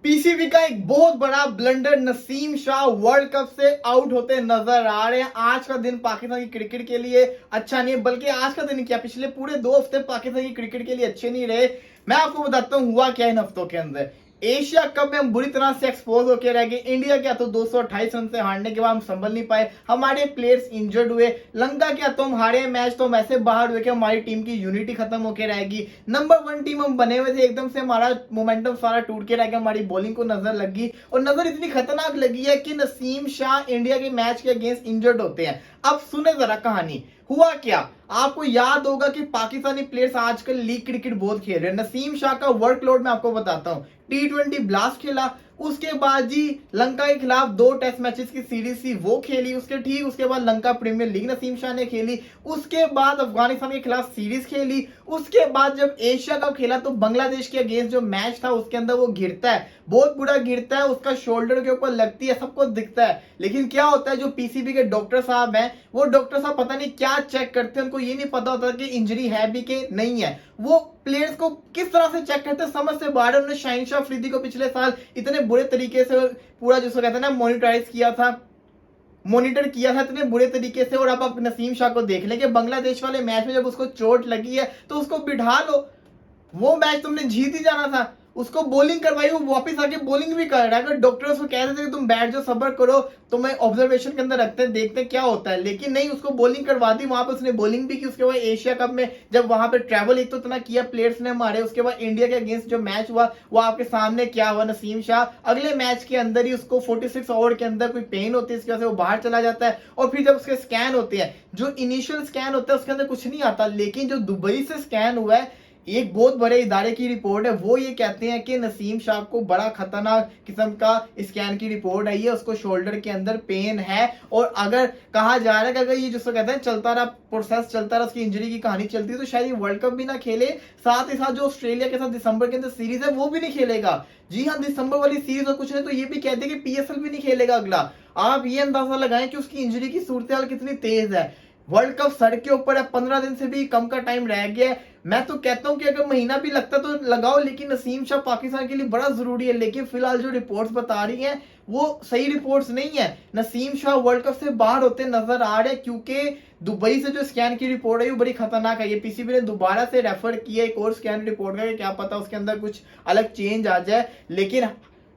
PCB का एक बहुत बड़ा blunder, Naseem Shah world cup से आउट होते नजर आ रहे हैं। आज का दिन पाकिस्तान की क्रिकेट के लिए अच्छा नहीं है, बल्कि आज का दिन क्या पिछले पूरे 2 हफ्ते पाकिस्तान की क्रिकेट के लिए अच्छे नहीं रहे। मैं आपको बताता हूँ हुआ क्या इन हफ्तों के अंदर। एशिया कप में हम बुरी तरह से एक्सपोज होकर रह गए। इंडिया क्या तो 228 रन से हारने के बाद हम संभल नहीं पाए, हमारे प्लेयर्स इंजर्ड हुए। लंका क्या तो हम हारे मैच तो हम ऐसे बाहर हुए कि हमारी टीम की यूनिटी खत्म होकर रहेगी। नंबर 1 टीम हम बने हुए थे, एकदम से हमारा मोमेंटम सारा टूट के रह गया। हमारी बॉलिंग को नजर लगी और नजर इतनी खतरनाक लगी है कि नसीम शाह इंडिया के मैच के अगेंस्ट इंजर्ड होते हैं। अब सुने जरा कहानी, हुआ क्या। आपको याद होगा कि पाकिस्तानी प्लेयर्स आजकल लीग क्रिकेट बहुत खेल रहे हैं। नसीम शाह का वर्कलोड मैं आपको बताता हूं। T20 ब्लास्ट खेला, उसके बाद जी लंका के खिलाफ 2 टेस्ट मैचेस की सीरीज थी वो खेली, उसके बाद लंका प्रीमियर लीग नसीम शाह ने खेली, उसके बाद अफगानिस्तान के खिलाफ सीरीज खेली, उसके बाद जब एशिया कप खेला तो बांग्लादेश के अगेंस्ट जो मैच था उसके अंदर वो गिरता है, बहुत बुरा गिरता है, उसका शोल्डर के ऊपर लगती है, सबको दिखता है। लेकिन क्या होता है, जो पीसीबी के डॉक्टर साहब हैं वो डॉक्टर साहब पता नहीं क्या चेक करते हैं, उनको ये नहीं पता होता कि इंजरी है भी कि नहीं है। वो प्लेयर्स को किस तरह से चेक करते हैं समझ से बाहर। उन्होंने शाहिन अफरीदी को पिछले साल इतने बुरे तरीके से पूरा जिसको कहते हैं ना मॉनिटर किया था इतने बुरे तरीके से। और अब आप नसीम शाह को देख लें कि बांग्लादेश वाले मैच में जब उसको चोट लगी है तो उसको बिठा लो, वो मैच तुमने जीत ही जाना था। उसको बॉलिंग करवाई, वो वापस आके बॉलिंग भी कर रहा है। अगर डॉक्टर उसको कह रहे थे कि तुम बैठ जाओ, सब्र करो, तुम्हें ऑब्जर्वेशन के अंदर रखते हैं, देखते हैं क्या होता है, लेकिन नहीं, उसको बॉलिंग करवा दी। वहां पे उसने बॉलिंग भी की। उसके बाद एशिया कप में जब वहां पे ट्रैवल एक तो इतना किया प्लेयर्स ने मारे, उसके बाद इंडिया के अगेंस्ट जो मैच हुआ वो आपके सामने क्या हुआ। नसीम शाह अगले मैच के अंदर ही उसको 46 ओवर के अंदर कोई पेन होती है, इसकी वजह से वो बाहर चला जाता है। और फिर जब उसके स्कैन होते हैं, जो इनिशियल स्कैन होता है उसके अंदर कुछ नहीं आता, लेकिन जो दुबई से स्कैन हुआ है, एक बहुत बड़े इदारे की रिपोर्ट है, वो ये कहते हैं कि नसीम शाह को बड़ा खतरनाक किस्म का स्कैन की रिपोर्ट आई है, उसको शोल्डर के अंदर पेन है। और अगर कहा जा रहा है कि अगर ये जिसको कहते हैं चलता रहा, प्रोसेस चलता रहा, उसकी इंजरी की कहानी चलती है, तो शायद ये वर्ल्ड कप भी ना खेले। साथ ही साथ जो ऑस्ट्रेलिया के साथ दिसंबर के अंदर सीरीज है वो भी नहीं खेलेगा। जी हाँ, दिसंबर वाली सीरीज और कुछ नहीं तो ये भी कहते हैं कि पीएसएल भी नहीं खेलेगा अगला। आप ये अंदाजा लगाएं कि उसकी इंजरी की सूरत कितनी तेज है। वर्ल्ड कप सड़क के ऊपर है, 15 दिन से भी कम का टाइम रह गया है। मैं तो कहता हूं कि अगर महीना भी लगता तो लगाओ, लेकिन नसीम शाह पाकिस्तान के लिए बड़ा जरूरी है। लेकिन फिलहाल जो रिपोर्ट्स बता रही हैं वो सही रिपोर्ट्स नहीं है। नसीम शाह वर्ल्ड कप से बाहर होते नजर आ रहे हैं, क्योंकि दुबई से जो स्कैन की रिपोर्ट है वो बड़ी खतरनाक है। ये पीसीबी ने दोबारा से रेफर किया एक और स्कैन रिपोर्ट का, क्या पता उसके अंदर कुछ अलग चेंज आ जाए, लेकिन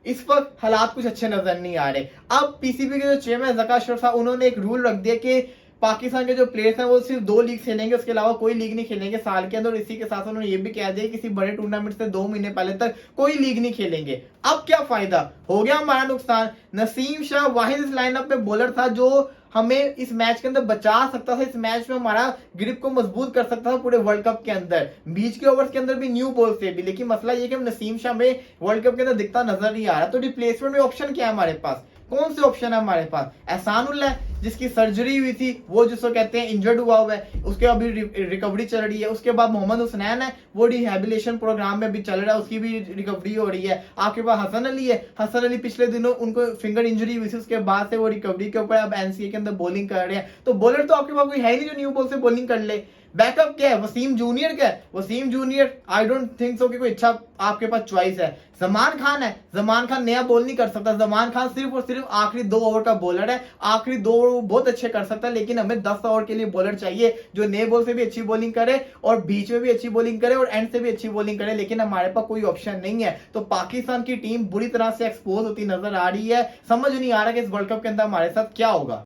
इस वक्त हालात कुछ अच्छे नजर नहीं आ रहे। अब पीसीबी के जो चेयरमैन ज़का अशरफ साहब, उन्होंने एक रूल रख दिया कि पाकिस्तान के जो प्लेयर्स हैं वो सिर्फ 2 लीग खेलेंगे, उसके अलावा कोई लीग नहीं खेलेंगे साल के अंदर। और इसी के साथ उन्होंने ये भी कह दिया किसी बड़े टूर्नामेंट से 2 महीने पहले तक कोई लीग नहीं खेलेंगे। अब क्या फायदा हो गया, हमारा नुकसान। नसीम शाह वाहिद इस लाइनअप में बॉलर था जो हमें इस मैच के अंदर बचा सकता था, इस मैच में हमारा ग्रिप को मजबूत कर सकता था पूरे वर्ल्ड कप के अंदर, बीच के ओवर्स के अंदर भी, न्यू बॉल से भी। लेकिन मसला ये कि हम नसीम शाह में वर्ल्ड कप के अंदर दिखता नजर नहीं आ रहा। तो रिप्लेसमेंट में ऑप्शन क्या है हमारे पास, कौन से ऑप्शन है हमारे पास। एहसानुल्लाह जिसकी सर्जरी हुई थी, वो जिसको कहते हैं इंजर्ड हुआ है, उसके अभी रिकवरी चल रही है। उसके बाद मोहम्मद हुसनैन है, वो रिहेबिलिटेशन प्रोग्राम में भी चल रहा है, उसकी भी रिकवरी हो रही है। आपके पास हसन अली है, हसन अली पिछले दिनों उनको फिंगर इंजरी हुई थी, उसके बाद से वो रिकवरी के ऊपर अब एनसीए के अंदर बॉलिंग कर रहे हैं। तो बॉलर तो आपके पास कोई है ही नहीं जो न्यू बॉल से बॉलिंग कर ले। बैकअप क्या है, वसीम जूनियर क्या है, Wasim junior I don't think so कि कोई अच्छा आपके पास चॉइस है। जमान खान है, जमान खान नया बॉल नहीं कर सकता, जमान खान सिर्फ और सिर्फ आखिरी 2 ओवर का बॉलर है, आखिरी 2 ओवर बहुत अच्छे कर सकता है। लेकिन हमें 10 ओवर के लिए बॉलर चाहिए जो नए बॉल से भी अच्छी बॉलिंग करे और बीच में भी अच्छी बॉलिंग करे और एंड से भी अच्छी बॉलिंग करे। लेकिन हमारे पास कोई ऑप्शन नहीं है। तो पाकिस्तान की टीम बुरी तरह से एक्सपोज होती नजर आ रही है। समझ नहीं आ रहा कि इस वर्ल्ड कप के अंदर हमारे साथ क्या होगा।